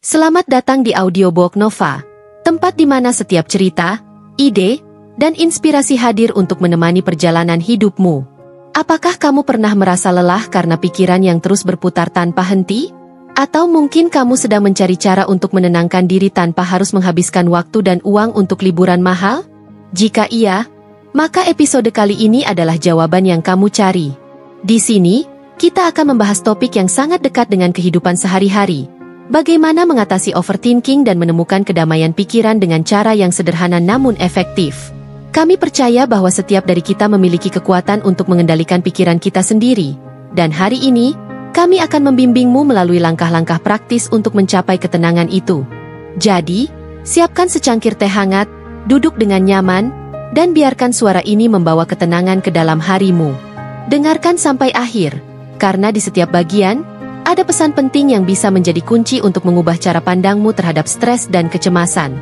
Selamat datang di Audiobook Nova, tempat di mana setiap cerita, ide, dan inspirasi hadir untuk menemani perjalanan hidupmu. Apakah kamu pernah merasa lelah karena pikiran yang terus berputar tanpa henti? Atau mungkin kamu sedang mencari cara untuk menenangkan diri tanpa harus menghabiskan waktu dan uang untuk liburan mahal? Jika iya, maka episode kali ini adalah jawaban yang kamu cari. Di sini, kita akan membahas topik yang sangat dekat dengan kehidupan sehari-hari. Bagaimana mengatasi overthinking dan menemukan kedamaian pikiran dengan cara yang sederhana namun efektif. Kami percaya bahwa setiap dari kita memiliki kekuatan untuk mengendalikan pikiran kita sendiri. Dan hari ini, kami akan membimbingmu melalui langkah-langkah praktis untuk mencapai ketenangan itu. Jadi, siapkan secangkir teh hangat, duduk dengan nyaman, dan biarkan suara ini membawa ketenangan ke dalam harimu. Dengarkan sampai akhir, karena di setiap bagian, ada pesan penting yang bisa menjadi kunci untuk mengubah cara pandangmu terhadap stres dan kecemasan.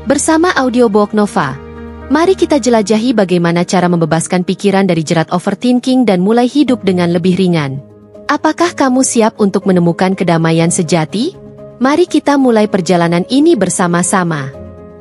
Bersama Audiobook Nova, mari kita jelajahi bagaimana cara membebaskan pikiran dari jerat overthinking dan mulai hidup dengan lebih ringan. Apakah kamu siap untuk menemukan kedamaian sejati? Mari kita mulai perjalanan ini bersama-sama.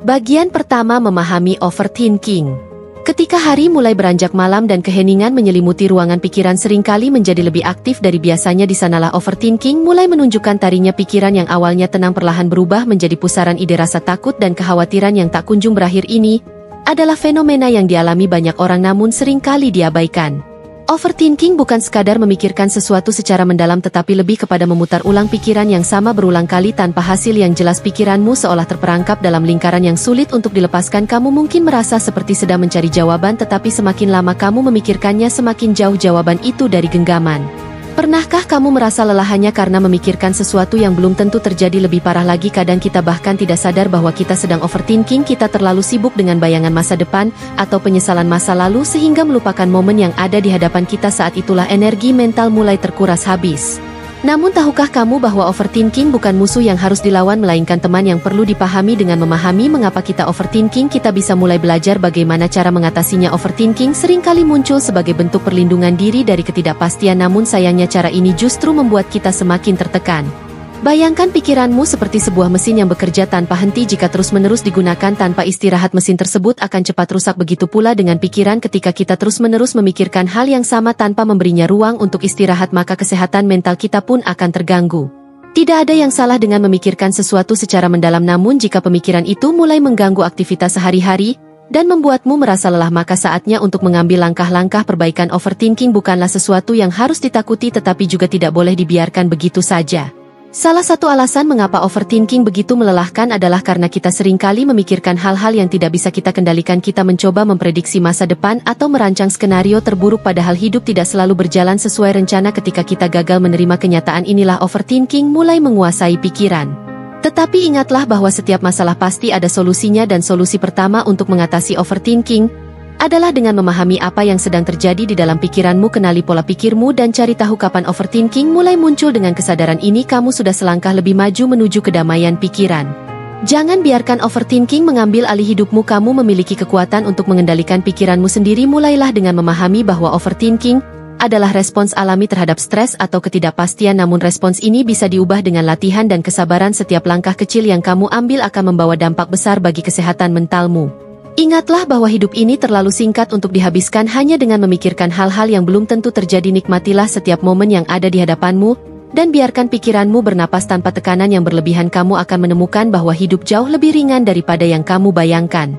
Bagian pertama, memahami overthinking. Ketika hari mulai beranjak malam dan keheningan menyelimuti ruangan pikiran seringkali menjadi lebih aktif dari biasanya, di sanalah overthinking mulai menunjukkan tarinya. Pikiran yang awalnya tenang perlahan berubah menjadi pusaran ide. Rasa takut dan kekhawatiran yang tak kunjung berakhir ini adalah fenomena yang dialami banyak orang namun seringkali diabaikan. Overthinking bukan sekadar memikirkan sesuatu secara mendalam, tetapi lebih kepada memutar ulang pikiran yang sama berulang kali tanpa hasil yang jelas. Pikiranmu seolah terperangkap dalam lingkaran yang sulit untuk dilepaskan. Kamu mungkin merasa seperti sedang mencari jawaban, tetapi semakin lama kamu memikirkannya, semakin jauh jawaban itu dari genggaman. Pernahkah kamu merasa lelah hanya karena memikirkan sesuatu yang belum tentu terjadi? Lebih parah lagi, kadang kita bahkan tidak sadar bahwa kita sedang overthinking. Kita terlalu sibuk dengan bayangan masa depan atau penyesalan masa lalu sehingga melupakan momen yang ada di hadapan kita. Saat itulah energi mental mulai terkuras habis. Namun tahukah kamu bahwa overthinking bukan musuh yang harus dilawan, melainkan teman yang perlu dipahami. Dengan memahami mengapa kita overthinking, kita bisa mulai belajar bagaimana cara mengatasinya. Overthinking seringkali muncul sebagai bentuk perlindungan diri dari ketidakpastian, namun sayangnya cara ini justru membuat kita semakin tertekan. Bayangkan pikiranmu seperti sebuah mesin yang bekerja tanpa henti. Jika terus-menerus digunakan tanpa istirahat, mesin tersebut akan cepat rusak. Begitu pula dengan pikiran, ketika kita terus-menerus memikirkan hal yang sama tanpa memberinya ruang untuk istirahat, maka kesehatan mental kita pun akan terganggu. Tidak ada yang salah dengan memikirkan sesuatu secara mendalam, namun jika pemikiran itu mulai mengganggu aktivitas sehari-hari dan membuatmu merasa lelah, maka saatnya untuk mengambil langkah-langkah perbaikan. Overthinking bukanlah sesuatu yang harus ditakuti, tetapi juga tidak boleh dibiarkan begitu saja. Salah satu alasan mengapa overthinking begitu melelahkan adalah karena kita seringkali memikirkan hal-hal yang tidak bisa kita kendalikan. Kita mencoba memprediksi masa depan atau merancang skenario terburuk, padahal hidup tidak selalu berjalan sesuai rencana. Ketika kita gagal menerima kenyataan, inilah overthinking mulai menguasai pikiran. Tetapi ingatlah bahwa setiap masalah pasti ada solusinya, dan solusi pertama untuk mengatasi overthinking adalah dengan memahami apa yang sedang terjadi di dalam pikiranmu. Kenali pola pikirmu dan cari tahu kapan overthinking mulai muncul. Dengan kesadaran ini, kamu sudah selangkah lebih maju menuju kedamaian pikiran. Jangan biarkan overthinking mengambil alih hidupmu. Kamu memiliki kekuatan untuk mengendalikan pikiranmu sendiri. Mulailah dengan memahami bahwa overthinking adalah respons alami terhadap stres atau ketidakpastian, namun respons ini bisa diubah dengan latihan dan kesabaran. Setiap langkah kecil yang kamu ambil akan membawa dampak besar bagi kesehatan mentalmu. Ingatlah bahwa hidup ini terlalu singkat untuk dihabiskan hanya dengan memikirkan hal-hal yang belum tentu terjadi. Nikmatilah setiap momen yang ada di hadapanmu, dan biarkan pikiranmu bernapas tanpa tekanan yang berlebihan. Kamu akan menemukan bahwa hidup jauh lebih ringan daripada yang kamu bayangkan.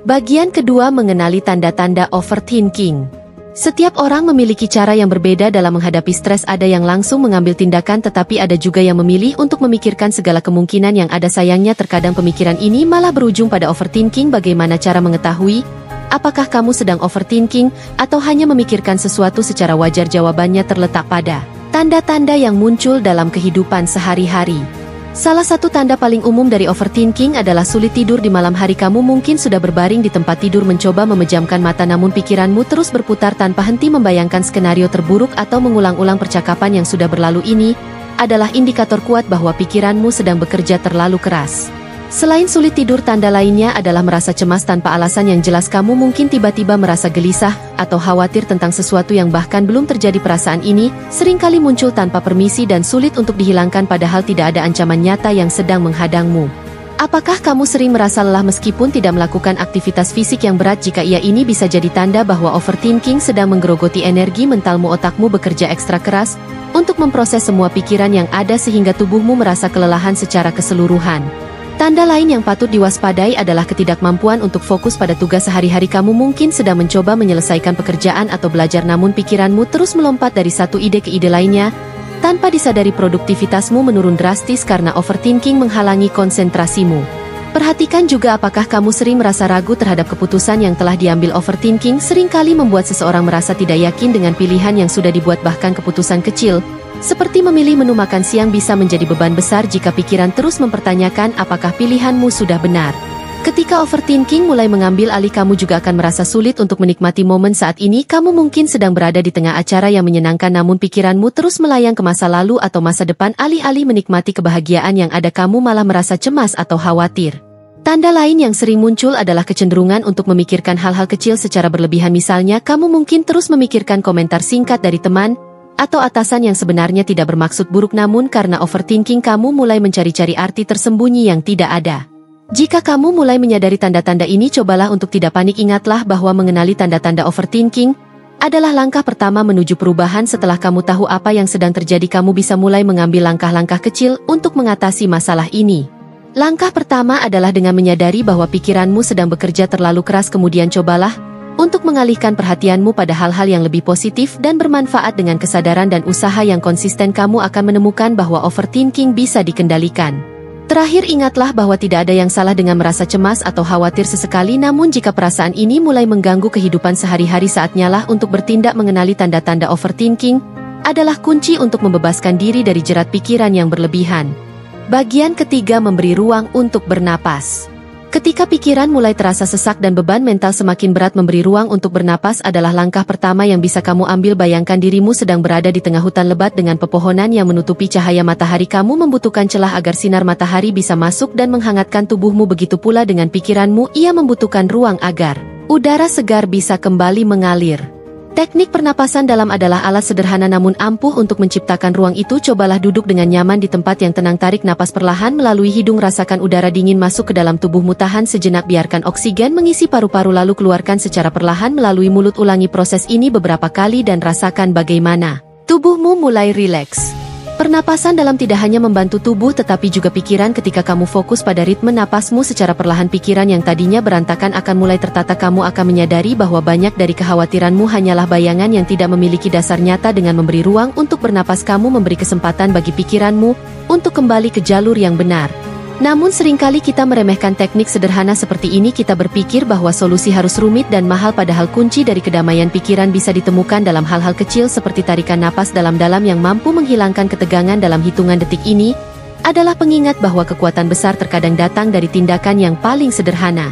Bagian kedua, mengenali tanda-tanda overthinking. Setiap orang memiliki cara yang berbeda dalam menghadapi stres. Ada yang langsung mengambil tindakan, tetapi ada juga yang memilih untuk memikirkan segala kemungkinan yang ada. Sayangnya terkadang pemikiran ini malah berujung pada overthinking. Bagaimana cara mengetahui apakah kamu sedang overthinking atau hanya memikirkan sesuatu secara wajar? Jawabannya terletak pada tanda-tanda yang muncul dalam kehidupan sehari-hari. Salah satu tanda paling umum dari overthinking adalah sulit tidur di malam hari. Kamu mungkin sudah berbaring di tempat tidur, mencoba memejamkan mata, namun pikiranmu terus berputar tanpa henti membayangkan skenario terburuk atau mengulang-ulang percakapan yang sudah berlalu. Ini adalah indikator kuat bahwa pikiranmu sedang bekerja terlalu keras. Selain sulit tidur, tanda lainnya adalah merasa cemas tanpa alasan yang jelas. Kamu mungkin tiba-tiba merasa gelisah atau khawatir tentang sesuatu yang bahkan belum terjadi. Perasaan ini seringkali muncul tanpa permisi dan sulit untuk dihilangkan padahal tidak ada ancaman nyata yang sedang menghadangmu. Apakah kamu sering merasa lelah meskipun tidak melakukan aktivitas fisik yang berat? Jika iya, ini bisa jadi tanda bahwa overthinking sedang menggerogoti energi mentalmu. Otakmu bekerja ekstra keras untuk memproses semua pikiran yang ada sehingga tubuhmu merasa kelelahan secara keseluruhan. Tanda lain yang patut diwaspadai adalah ketidakmampuan untuk fokus pada tugas sehari-hari. Kamu mungkin sedang mencoba menyelesaikan pekerjaan atau belajar namun pikiranmu terus melompat dari satu ide ke ide lainnya. Tanpa disadari produktivitasmu menurun drastis karena overthinking menghalangi konsentrasimu. Perhatikan juga apakah kamu sering merasa ragu terhadap keputusan yang telah diambil. Overthinking seringkali membuat seseorang merasa tidak yakin dengan pilihan yang sudah dibuat, bahkan keputusan kecil seperti memilih menu makan siang bisa menjadi beban besar jika pikiran terus mempertanyakan apakah pilihanmu sudah benar. Ketika overthinking mulai mengambil alih, kamu juga akan merasa sulit untuk menikmati momen saat ini. Kamu mungkin sedang berada di tengah acara yang menyenangkan namun pikiranmu terus melayang ke masa lalu atau masa depan. Alih-alih menikmati kebahagiaan yang ada, kamu malah merasa cemas atau khawatir. Tanda lain yang sering muncul adalah kecenderungan untuk memikirkan hal-hal kecil secara berlebihan. Misalnya, kamu mungkin terus memikirkan komentar singkat dari teman atau atasan yang sebenarnya tidak bermaksud buruk, namun karena overthinking kamu mulai mencari-cari arti tersembunyi yang tidak ada. Jika kamu mulai menyadari tanda-tanda ini, cobalah untuk tidak panik. Ingatlah bahwa mengenali tanda-tanda overthinking adalah langkah pertama menuju perubahan. Setelah kamu tahu apa yang sedang terjadi, kamu bisa mulai mengambil langkah-langkah kecil untuk mengatasi masalah ini. Langkah pertama adalah dengan menyadari bahwa pikiranmu sedang bekerja terlalu keras. Kemudian cobalah untuk mengalihkan perhatianmu pada hal-hal yang lebih positif dan bermanfaat. Dengan kesadaran dan usaha yang konsisten, kamu akan menemukan bahwa overthinking bisa dikendalikan. Terakhir, ingatlah bahwa tidak ada yang salah dengan merasa cemas atau khawatir sesekali, namun jika perasaan ini mulai mengganggu kehidupan sehari-hari, saatnyalah untuk bertindak. Mengenali tanda-tanda overthinking adalah kunci untuk membebaskan diri dari jerat pikiran yang berlebihan. Bagian ketiga, memberi ruang untuk bernapas. Ketika pikiran mulai terasa sesak dan beban mental semakin berat, memberi ruang untuk bernapas adalah langkah pertama yang bisa kamu ambil. Bayangkan dirimu sedang berada di tengah hutan lebat dengan pepohonan yang menutupi cahaya matahari. Kamu membutuhkan celah agar sinar matahari bisa masuk dan menghangatkan tubuhmu. Begitu pula dengan pikiranmu, ia membutuhkan ruang agar udara segar bisa kembali mengalir. Teknik pernapasan dalam adalah alat sederhana namun ampuh untuk menciptakan ruang itu. Cobalah duduk dengan nyaman di tempat yang tenang. Tarik napas perlahan melalui hidung, rasakan udara dingin masuk ke dalam tubuhmu. Tahan sejenak, biarkan oksigen mengisi paru-paru lalu keluarkan secara perlahan melalui mulut. Ulangi proses ini beberapa kali dan rasakan bagaimana tubuhmu mulai rileks. Pernapasan dalam tidak hanya membantu tubuh tetapi juga pikiran. Ketika kamu fokus pada ritme napasmu secara perlahan, pikiran yang tadinya berantakan akan mulai tertata. Kamu akan menyadari bahwa banyak dari kekhawatiranmu hanyalah bayangan yang tidak memiliki dasar nyata. Dengan memberi ruang untuk bernapas, kamu memberi kesempatan bagi pikiranmu untuk kembali ke jalur yang benar. Namun seringkali kita meremehkan teknik sederhana seperti ini. Kita berpikir bahwa solusi harus rumit dan mahal, padahal kunci dari kedamaian pikiran bisa ditemukan dalam hal-hal kecil seperti tarikan napas dalam-dalam yang mampu menghilangkan ketegangan dalam hitungan detik. Ini adalah pengingat bahwa kekuatan besar terkadang datang dari tindakan yang paling sederhana.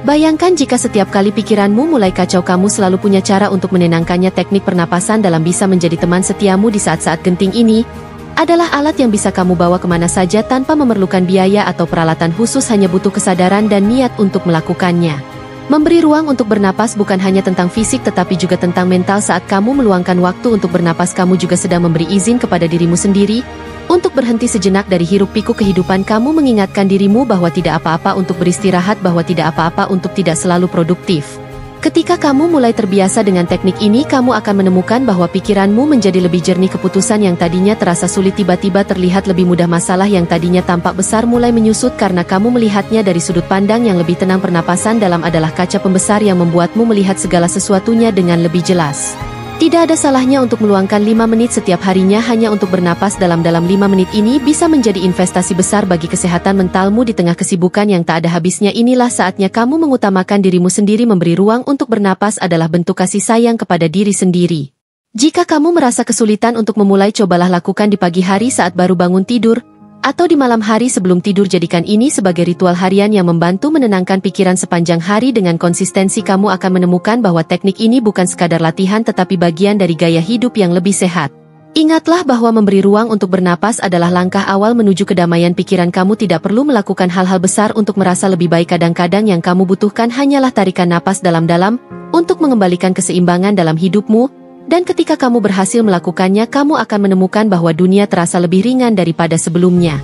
Bayangkan jika setiap kali pikiranmu mulai kacau, kamu selalu punya cara untuk menenangkannya. Teknik pernapasan dalam bisa menjadi teman setiamu di saat-saat genting. Ini adalah alat yang bisa kamu bawa kemana saja tanpa memerlukan biaya atau peralatan khusus, hanya butuh kesadaran dan niat untuk melakukannya. Memberi ruang untuk bernapas bukan hanya tentang fisik tetapi juga tentang mental. Saat kamu meluangkan waktu untuk bernapas, kamu juga sedang memberi izin kepada dirimu sendiri untuk berhenti sejenak dari hiruk-pikuk kehidupan. Kamu mengingatkan dirimu bahwa tidak apa-apa untuk beristirahat, bahwa tidak apa-apa untuk tidak selalu produktif. Ketika kamu mulai terbiasa dengan teknik ini, kamu akan menemukan bahwa pikiranmu menjadi lebih jernih. Keputusan yang tadinya terasa sulit tiba-tiba terlihat lebih mudah. Masalah yang tadinya tampak besar mulai menyusut karena kamu melihatnya dari sudut pandang yang lebih tenang. Pernapasan dalam adalah kaca pembesar yang membuatmu melihat segala sesuatunya dengan lebih jelas. Tidak ada salahnya untuk meluangkan 5 menit setiap harinya hanya untuk bernapas dalam 5 menit ini bisa menjadi investasi besar bagi kesehatan mentalmu di tengah kesibukan yang tak ada habisnya. Inilah saatnya kamu mengutamakan dirimu sendiri. Memberi ruang untuk bernapas adalah bentuk kasih sayang kepada diri sendiri. Jika kamu merasa kesulitan untuk memulai, cobalah lakukan di pagi hari saat baru bangun tidur, atau di malam hari sebelum tidur. Jadikan ini sebagai ritual harian yang membantu menenangkan pikiran sepanjang hari. Dengan konsistensi, kamu akan menemukan bahwa teknik ini bukan sekadar latihan tetapi bagian dari gaya hidup yang lebih sehat. Ingatlah bahwa memberi ruang untuk bernapas adalah langkah awal menuju kedamaian pikiran. Kamu tidak perlu melakukan hal-hal besar untuk merasa lebih baik. Kadang-kadang yang kamu butuhkan hanyalah tarikan napas dalam-dalam untuk mengembalikan keseimbangan dalam hidupmu, dan ketika kamu berhasil melakukannya, kamu akan menemukan bahwa dunia terasa lebih ringan daripada sebelumnya.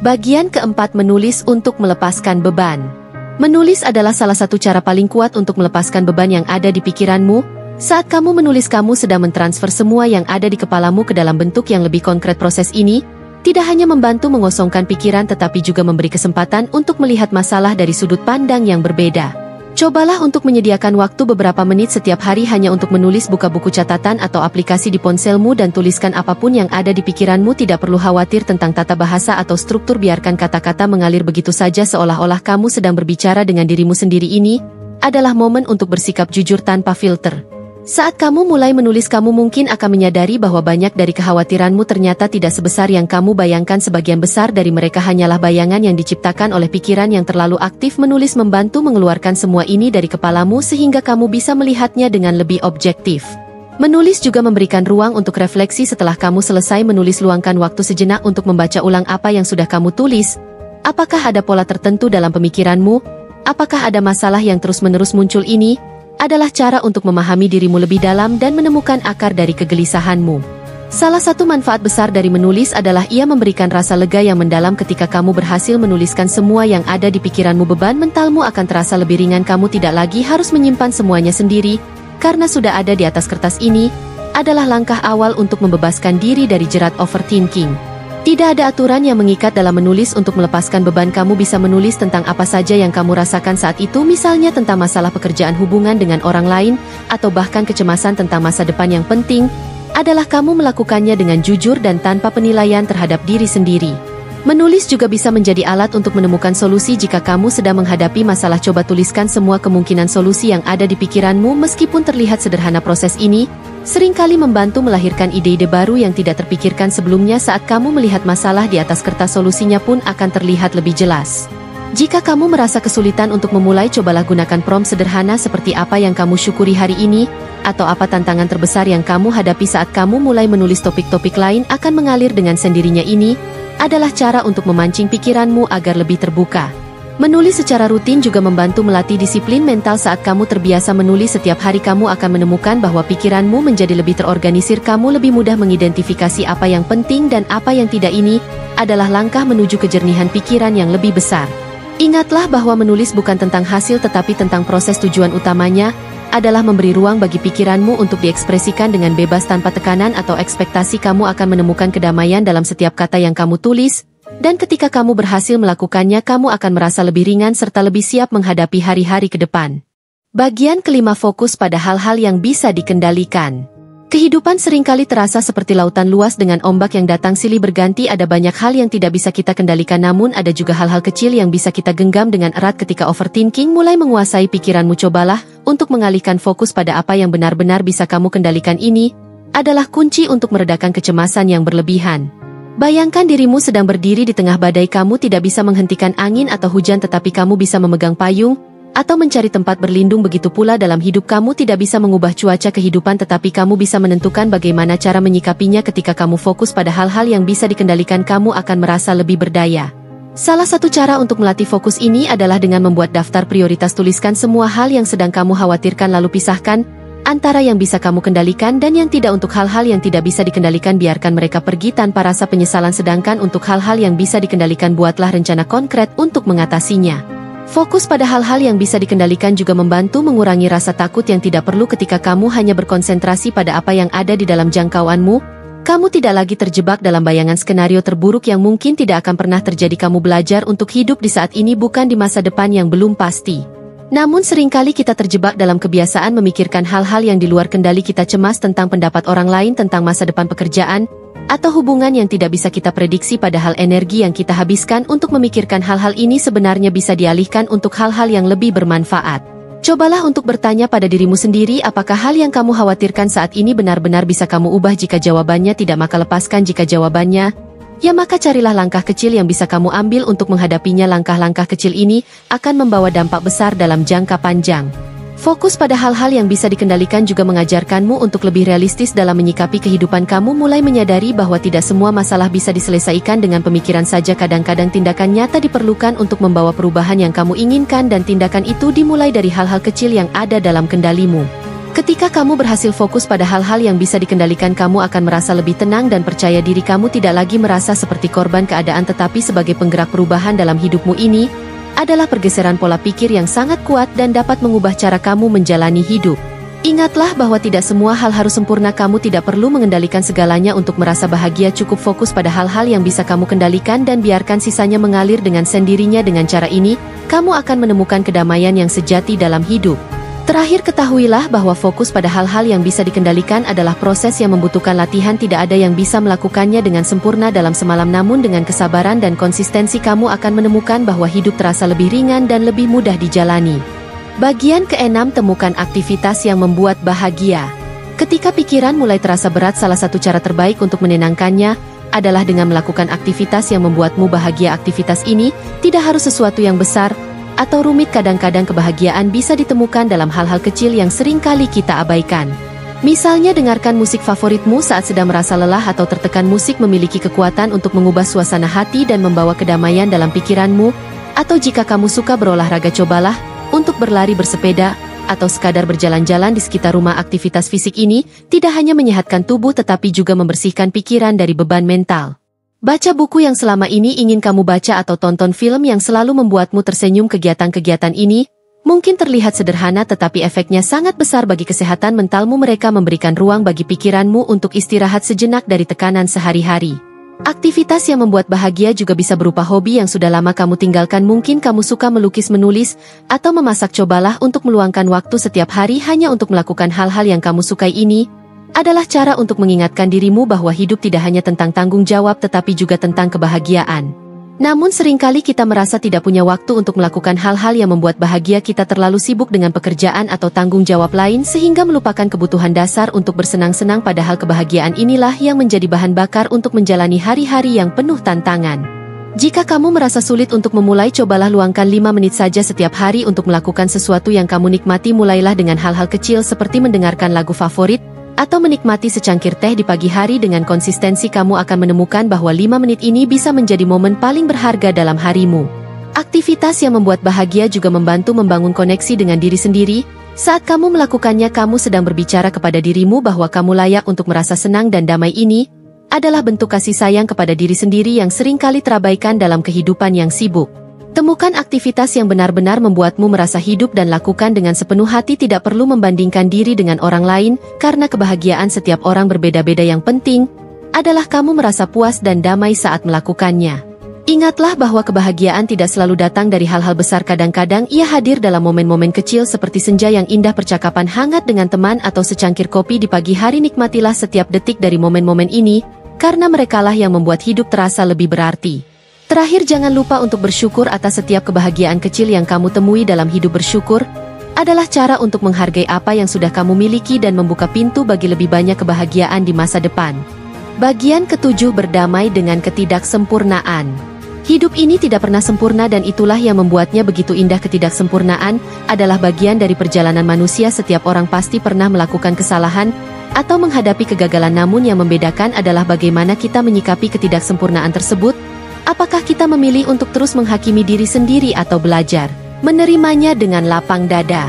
Bagian keempat, menulis untuk melepaskan beban. Menulis adalah salah satu cara paling kuat untuk melepaskan beban yang ada di pikiranmu. Saat kamu menulis, kamu sedang mentransfer semua yang ada di kepalamu ke dalam bentuk yang lebih konkret. Proses ini tidak hanya membantu mengosongkan pikiran, tetapi juga memberi kesempatan untuk melihat masalah dari sudut pandang yang berbeda. Cobalah untuk menyediakan waktu beberapa menit setiap hari hanya untuk menulis. Buka buku catatan atau aplikasi di ponselmu dan tuliskan apapun yang ada di pikiranmu. Tidak perlu khawatir tentang tata bahasa atau struktur. Biarkan kata-kata mengalir begitu saja seolah-olah kamu sedang berbicara dengan dirimu sendiri. Ini adalah momen untuk bersikap jujur tanpa filter. Saat kamu mulai menulis, kamu mungkin akan menyadari bahwa banyak dari kekhawatiranmu ternyata tidak sebesar yang kamu bayangkan. Sebagian besar dari mereka hanyalah bayangan yang diciptakan oleh pikiran yang terlalu aktif. Menulis membantu mengeluarkan semua ini dari kepalamu sehingga kamu bisa melihatnya dengan lebih objektif. Menulis juga memberikan ruang untuk refleksi. Setelah kamu selesai menulis, luangkan waktu sejenak untuk membaca ulang apa yang sudah kamu tulis. Apakah ada pola tertentu dalam pemikiranmu? Apakah ada masalah yang terus-menerus muncul? Ini adalah cara untuk memahami dirimu lebih dalam dan menemukan akar dari kegelisahanmu. Salah satu manfaat besar dari menulis adalah ia memberikan rasa lega yang mendalam. Ketika kamu berhasil menuliskan semua yang ada di pikiranmu, beban mentalmu akan terasa lebih ringan. Kamu tidak lagi harus menyimpan semuanya sendiri, karena sudah ada di atas kertas. Ini adalah langkah awal untuk membebaskan diri dari jerat overthinking. Tidak ada aturan yang mengikat dalam menulis. Untuk melepaskan beban, kamu bisa menulis tentang apa saja yang kamu rasakan saat itu, misalnya tentang masalah pekerjaan, hubungan dengan orang lain, atau bahkan kecemasan tentang masa depan. Yang penting adalah kamu melakukannya dengan jujur dan tanpa penilaian terhadap diri sendiri. Menulis juga bisa menjadi alat untuk menemukan solusi jika kamu sedang menghadapi masalah. Coba tuliskan semua kemungkinan solusi yang ada di pikiranmu. Meskipun terlihat sederhana, proses ini seringkali membantu melahirkan ide-ide baru yang tidak terpikirkan sebelumnya. Saat kamu melihat masalah di atas kertas, solusinya pun akan terlihat lebih jelas. Jika kamu merasa kesulitan untuk memulai, cobalah gunakan prompt sederhana seperti apa yang kamu syukuri hari ini, atau apa tantangan terbesar yang kamu hadapi. Saat kamu mulai menulis, topik-topik lain akan mengalir dengan sendirinya. Ini adalah cara untuk memancing pikiranmu agar lebih terbuka. Menulis secara rutin juga membantu melatih disiplin mental. Saat kamu terbiasa menulis setiap hari, kamu akan menemukan bahwa pikiranmu menjadi lebih terorganisir. Kamu lebih mudah mengidentifikasi apa yang penting dan apa yang tidak. Ini adalah langkah menuju kejernihan pikiran yang lebih besar. Ingatlah bahwa menulis bukan tentang hasil, tetapi tentang proses. Tujuan utamanya adalah memberi ruang bagi pikiranmu untuk diekspresikan dengan bebas tanpa tekanan atau ekspektasi. Kamu akan menemukan kedamaian dalam setiap kata yang kamu tulis. Dan ketika kamu berhasil melakukannya, kamu akan merasa lebih ringan serta lebih siap menghadapi hari-hari ke depan. Bagian kelima, fokus pada hal-hal yang bisa dikendalikan. Kehidupan seringkali terasa seperti lautan luas dengan ombak yang datang silih berganti. Ada banyak hal yang tidak bisa kita kendalikan, namun ada juga hal-hal kecil yang bisa kita genggam dengan erat. Ketika overthinking mulai menguasai pikiranmu, cobalah untuk mengalihkan fokus pada apa yang benar-benar bisa kamu kendalikan. Ini adalah kunci untuk meredakan kecemasan yang berlebihan. Bayangkan dirimu sedang berdiri di tengah badai. Kamu tidak bisa menghentikan angin atau hujan, tetapi kamu bisa memegang payung atau mencari tempat berlindung. Begitu pula dalam hidup, kamu tidak bisa mengubah cuaca kehidupan, tetapi kamu bisa menentukan bagaimana cara menyikapinya. Ketika kamu fokus pada hal-hal yang bisa dikendalikan, kamu akan merasa lebih berdaya. Salah satu cara untuk melatih fokus ini adalah dengan membuat daftar prioritas. Tuliskan semua hal yang sedang kamu khawatirkan, lalu pisahkan antara yang bisa kamu kendalikan dan yang tidak. Untuk hal-hal yang tidak bisa dikendalikan, biarkan mereka pergi tanpa rasa penyesalan. Sedangkan untuk hal-hal yang bisa dikendalikan, buatlah rencana konkret untuk mengatasinya. Fokus pada hal-hal yang bisa dikendalikan juga membantu mengurangi rasa takut yang tidak perlu. Ketika kamu hanya berkonsentrasi pada apa yang ada di dalam jangkauanmu, kamu tidak lagi terjebak dalam bayangan skenario terburuk yang mungkin tidak akan pernah terjadi. Kamu belajar untuk hidup di saat ini, bukan di masa depan yang belum pasti. Namun seringkali kita terjebak dalam kebiasaan memikirkan hal-hal yang di luar kendali kita. Cemas tentang pendapat orang lain, tentang masa depan pekerjaan, atau hubungan yang tidak bisa kita prediksi. Padahal energi yang kita habiskan untuk memikirkan hal-hal ini sebenarnya bisa dialihkan untuk hal-hal yang lebih bermanfaat. Cobalah untuk bertanya pada dirimu sendiri, apakah hal yang kamu khawatirkan saat ini benar-benar bisa kamu ubah? Jika jawabannya tidak, maka lepaskan. Jika jawabannya ya, maka carilah langkah kecil yang bisa kamu ambil untuk menghadapinya. Langkah-langkah kecil ini akan membawa dampak besar dalam jangka panjang. Fokus pada hal-hal yang bisa dikendalikan juga mengajarkanmu untuk lebih realistis dalam menyikapi kehidupan kamu, mulai menyadari bahwa tidak semua masalah bisa diselesaikan dengan pemikiran saja. Kadang-kadang tindakan nyata diperlukan untuk membawa perubahan yang kamu inginkan, dan tindakan itu dimulai dari hal-hal kecil yang ada dalam kendalimu. Ketika kamu berhasil fokus pada hal-hal yang bisa dikendalikan, kamu akan merasa lebih tenang dan percaya diri. Kamu tidak lagi merasa seperti korban keadaan, tetapi sebagai penggerak perubahan dalam hidupmu. Ini adalah pergeseran pola pikir yang sangat kuat dan dapat mengubah cara kamu menjalani hidup. Ingatlah bahwa tidak semua hal harus sempurna. Kamu tidak perlu mengendalikan segalanya untuk merasa bahagia. Cukup fokus pada hal-hal yang bisa kamu kendalikan dan biarkan sisanya mengalir dengan sendirinya. Dengan cara ini, kamu akan menemukan kedamaian yang sejati dalam hidup. Terakhir, ketahuilah bahwa fokus pada hal-hal yang bisa dikendalikan adalah proses yang membutuhkan latihan. Tidak ada yang bisa melakukannya dengan sempurna dalam semalam, namun dengan kesabaran dan konsistensi kamu akan menemukan bahwa hidup terasa lebih ringan dan lebih mudah dijalani. Bagian ke-6, temukan aktivitas yang membuat bahagia. Ketika pikiran mulai terasa berat, salah satu cara terbaik untuk menenangkannya adalah dengan melakukan aktivitas yang membuatmu bahagia. Aktivitas ini tidak harus sesuatu yang besar atau rumit. Kadang-kadang kebahagiaan bisa ditemukan dalam hal-hal kecil yang sering kali kita abaikan. Misalnya, dengarkan musik favoritmu saat sedang merasa lelah atau tertekan. Musik memiliki kekuatan untuk mengubah suasana hati dan membawa kedamaian dalam pikiranmu. Atau jika kamu suka berolahraga, cobalah untuk berlari, bersepeda, atau sekadar berjalan-jalan di sekitar rumah. Aktivitas fisik ini tidak hanya menyehatkan tubuh tetapi juga membersihkan pikiran dari beban mental. Baca buku yang selama ini ingin kamu baca atau tonton film yang selalu membuatmu tersenyum. Kegiatan-kegiatan ini mungkin terlihat sederhana tetapi efeknya sangat besar bagi kesehatan mentalmu. Mereka memberikan ruang bagi pikiranmu untuk istirahat sejenak dari tekanan sehari-hari. Aktivitas yang membuat bahagia juga bisa berupa hobi yang sudah lama kamu tinggalkan. Mungkin kamu suka melukis, menulis, atau memasak. Cobalah untuk meluangkan waktu setiap hari hanya untuk melakukan hal-hal yang kamu sukai. Ini adalah cara untuk mengingatkan dirimu bahwa hidup tidak hanya tentang tanggung jawab tetapi juga tentang kebahagiaan. Namun seringkali kita merasa tidak punya waktu untuk melakukan hal-hal yang membuat bahagia. Kita terlalu sibuk dengan pekerjaan atau tanggung jawab lain sehingga melupakan kebutuhan dasar untuk bersenang-senang. Padahal kebahagiaan inilah yang menjadi bahan bakar untuk menjalani hari-hari yang penuh tantangan. Jika kamu merasa sulit untuk memulai, cobalah luangkan 5 menit saja setiap hari untuk melakukan sesuatu yang kamu nikmati. Mulailah dengan hal-hal kecil seperti mendengarkan lagu favorit atau menikmati secangkir teh di pagi hari. Dengan konsistensi, kamu akan menemukan bahwa 5 menit ini bisa menjadi momen paling berharga dalam harimu. Aktivitas yang membuat bahagia juga membantu membangun koneksi dengan diri sendiri. Saat kamu melakukannya, kamu sedang berbicara kepada dirimu bahwa kamu layak untuk merasa senang dan damai. Ini adalah bentuk kasih sayang kepada diri sendiri yang seringkali terabaikan dalam kehidupan yang sibuk. Temukan aktivitas yang benar-benar membuatmu merasa hidup dan lakukan dengan sepenuh hati. Tidak perlu membandingkan diri dengan orang lain, karena kebahagiaan setiap orang berbeda-beda. Yang penting adalah kamu merasa puas dan damai saat melakukannya. Ingatlah bahwa kebahagiaan tidak selalu datang dari hal-hal besar. Kadang-kadang ia hadir dalam momen-momen kecil seperti senja yang indah, percakapan hangat dengan teman, atau secangkir kopi di pagi hari. Nikmatilah setiap detik dari momen-momen ini, karena merekalah yang membuat hidup terasa lebih berarti. Terakhir, jangan lupa untuk bersyukur atas setiap kebahagiaan kecil yang kamu temui dalam hidup. Bersyukur adalah cara untuk menghargai apa yang sudah kamu miliki dan membuka pintu bagi lebih banyak kebahagiaan di masa depan. Bagian ke-7, berdamai dengan ketidaksempurnaan. Hidup ini tidak pernah sempurna dan itulah yang membuatnya begitu indah. Ketidaksempurnaan adalah bagian dari perjalanan manusia. Setiap orang pasti pernah melakukan kesalahan atau menghadapi kegagalan, namun yang membedakan adalah bagaimana kita menyikapi ketidaksempurnaan tersebut. Apakah kita memilih untuk terus menghakimi diri sendiri atau belajar menerimanya dengan lapang dada?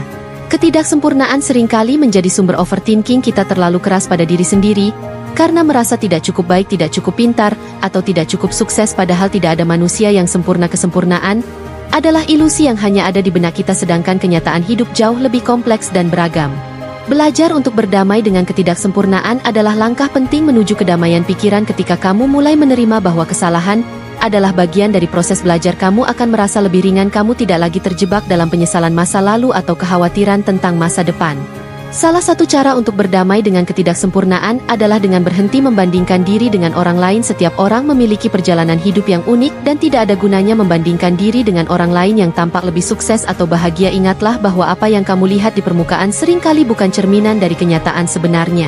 Ketidaksempurnaan seringkali menjadi sumber overthinking. Kita terlalu keras pada diri sendiri karena merasa tidak cukup baik, tidak cukup pintar, atau tidak cukup sukses. Padahal tidak ada manusia yang sempurna. Kesempurnaan adalah ilusi yang hanya ada di benak kita, sedangkan kenyataan hidup jauh lebih kompleks dan beragam. Belajar untuk berdamai dengan ketidaksempurnaan adalah langkah penting menuju kedamaian pikiran. Ketika kamu mulai menerima bahwa kesalahan adalah bagian dari proses belajar, kamu akan merasa lebih ringan. Kamu tidak lagi terjebak dalam penyesalan masa lalu atau kekhawatiran tentang masa depan. Salah satu cara untuk berdamai dengan ketidaksempurnaan adalah dengan berhenti membandingkan diri dengan orang lain. Setiap orang memiliki perjalanan hidup yang unik dan tidak ada gunanya membandingkan diri dengan orang lain yang tampak lebih sukses atau bahagia. Ingatlah bahwa apa yang kamu lihat di permukaan seringkali bukan cerminan dari kenyataan sebenarnya.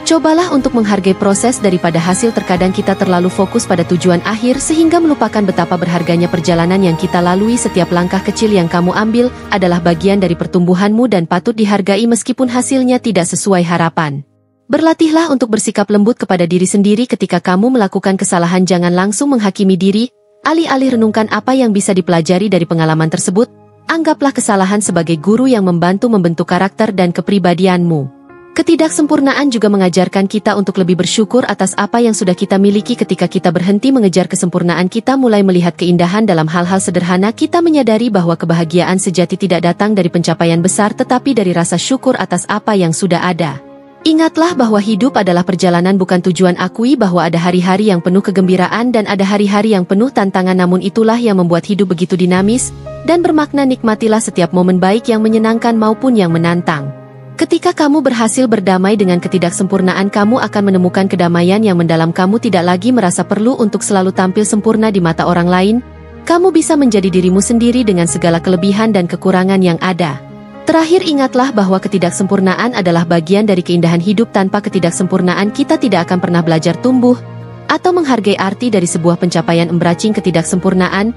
Cobalah untuk menghargai proses daripada hasil. Terkadang kita terlalu fokus pada tujuan akhir sehingga melupakan betapa berharganya perjalanan yang kita lalui. Setiap langkah kecil yang kamu ambil adalah bagian dari pertumbuhanmu dan patut dihargai meskipun hasilnya tidak sesuai harapan. Berlatihlah untuk bersikap lembut kepada diri sendiri ketika kamu melakukan kesalahan. Jangan langsung menghakimi diri, alih-alih renungkan apa yang bisa dipelajari dari pengalaman tersebut. Anggaplah kesalahan sebagai guru yang membantu membentuk karakter dan kepribadianmu. Ketidaksempurnaan juga mengajarkan kita untuk lebih bersyukur atas apa yang sudah kita miliki. Ketika kita berhenti mengejar kesempurnaan, kita mulai melihat keindahan dalam hal-hal sederhana. Kita menyadari bahwa kebahagiaan sejati tidak datang dari pencapaian besar tetapi dari rasa syukur atas apa yang sudah ada. Ingatlah bahwa hidup adalah perjalanan bukan tujuan. Akui bahwa ada hari-hari yang penuh kegembiraan dan ada hari-hari yang penuh tantangan, namun itulah yang membuat hidup begitu dinamis dan bermakna. Nikmatilah setiap momen baik yang menyenangkan maupun yang menantang. Ketika kamu berhasil berdamai dengan ketidaksempurnaan, kamu akan menemukan kedamaian yang mendalam. Kamu tidak lagi merasa perlu untuk selalu tampil sempurna di mata orang lain. Kamu bisa menjadi dirimu sendiri dengan segala kelebihan dan kekurangan yang ada. Terakhir, ingatlah bahwa ketidaksempurnaan adalah bagian dari keindahan hidup. Tanpa ketidaksempurnaan, kita tidak akan pernah belajar tumbuh atau menghargai arti dari sebuah pencapaian. Embracing ketidaksempurnaan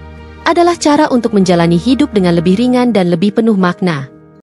adalah cara untuk menjalani hidup dengan lebih ringan dan lebih penuh makna.